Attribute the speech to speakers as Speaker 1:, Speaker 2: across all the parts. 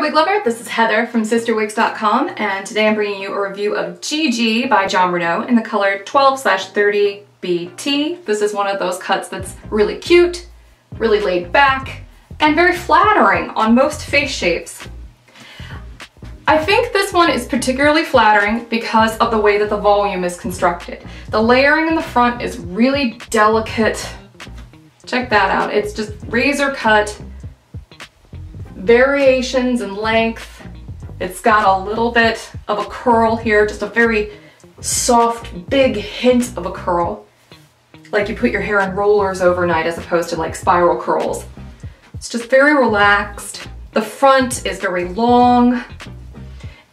Speaker 1: there, wig lover. This is Heather from CysterWigs.com, and today I'm bringing you a review of Gigi by Jon Renau in the color 12/30BT. This is one of those cuts that's really cute, really laid back, and very flattering on most face shapes. I think this one is particularly flattering because of the way that the volume is constructed. The layering in the front is really delicate. Check that out. It's just razor cut, variations in length. It's got a little bit of a curl here, just a very soft, big hint of a curl. Like you put your hair in rollers overnight as opposed to like spiral curls. It's just very relaxed. The front is very long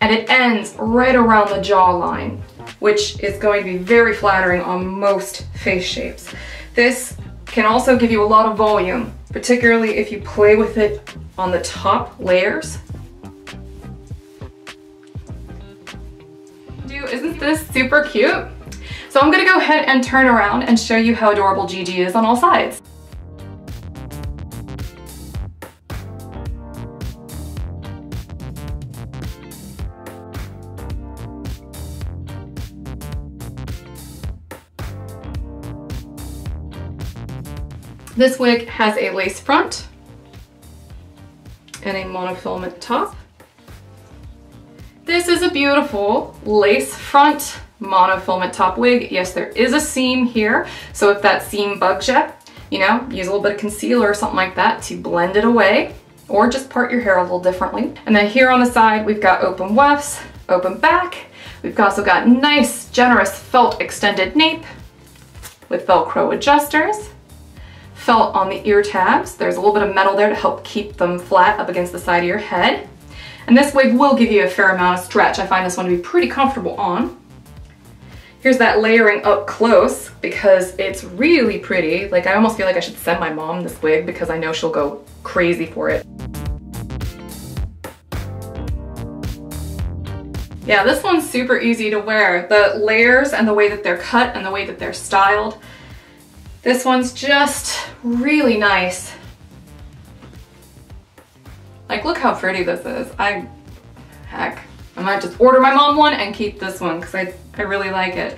Speaker 1: and it ends right around the jawline, which is going to be very flattering on most face shapes. This can also give you a lot of volume, particularly if you play with it on the top layers. Isn't this super cute? So I'm gonna go ahead and turn around and show you how adorable Gigi is on all sides. This wig has a lace front and a monofilament top. This is a beautiful lace front monofilament top wig. Yes, there is a seam here, so if that seam bugs you, use a little bit of concealer or something like that to blend it away, or just part your hair a little differently. And then here on the side, we've got open wefts, open back. We've also got nice, generous felt extended nape with Velcro adjusters. Felt on the ear tabs. There's a little bit of metal there to help keep them flat up against the side of your head. And this wig will give you a fair amount of stretch. I find this one to be pretty comfortable on. Here's that layering up close because it's really pretty. Like I almost feel like I should send my mom this wig because I know she'll go crazy for it. Yeah, this one's super easy to wear. The layers and the way that they're cut and the way that they're styled. This one's just really nice. Like, look how pretty this is. Heck, I might just order my mom one and keep this one because I really like it.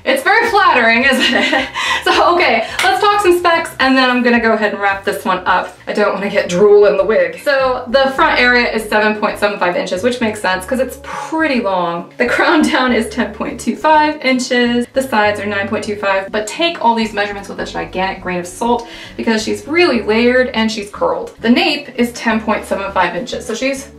Speaker 1: It's very flattering, isn't it? So, okay, let's talk some specs and then I'm gonna go ahead and wrap this one up. I don't wanna get drool in the wig. So the front area is 7.75 inches, which makes sense because it's pretty long. The crown down is 10.25 inches. The sides are 9.25, but take all these measurements with a gigantic grain of salt because she's really layered and she's curled. The nape is 10.75 inches, so she's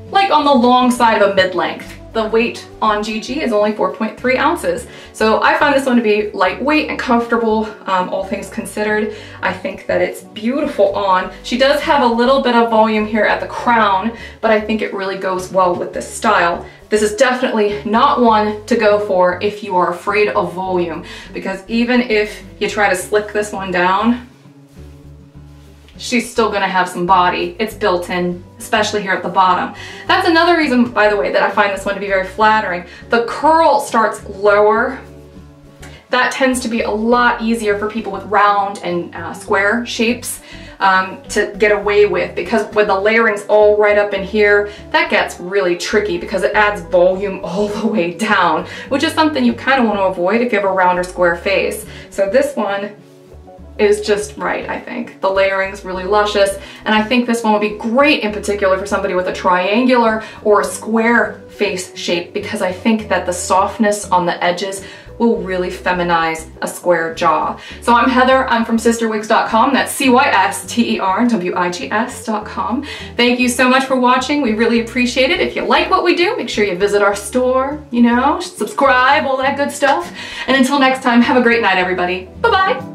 Speaker 1: like on the long side of a mid-length. The weight on Gigi is only 4.3 ounces. So I find this one to be lightweight and comfortable, all things considered. I think that it's beautiful on. She does have a little bit of volume here at the crown, but I think it really goes well with this style. This is definitely not one to go for if you are afraid of volume, because even if you try to slick this one down, she's still gonna have some body. It's built in, especially here at the bottom. That's another reason, by the way, that I find this one to be very flattering. The curl starts lower. That tends to be a lot easier for people with round and square shapes to get away with, because when the layering's all right up in here, that gets really tricky because it adds volume all the way down, which is something you kind of want to avoid if you have a round or square face. So this one is just right, I think. The layering's really luscious, and I think this one would be great in particular for somebody with a triangular or a square face shape, because I think that the softness on the edges will really feminize a square jaw. So I'm Heather, I'm from CysterWigs.com, that's CysterWigs.com. Thank you so much for watching, we really appreciate it. If you like what we do, make sure you visit our store, subscribe, all that good stuff. And until next time, have a great night, everybody. Bye-bye.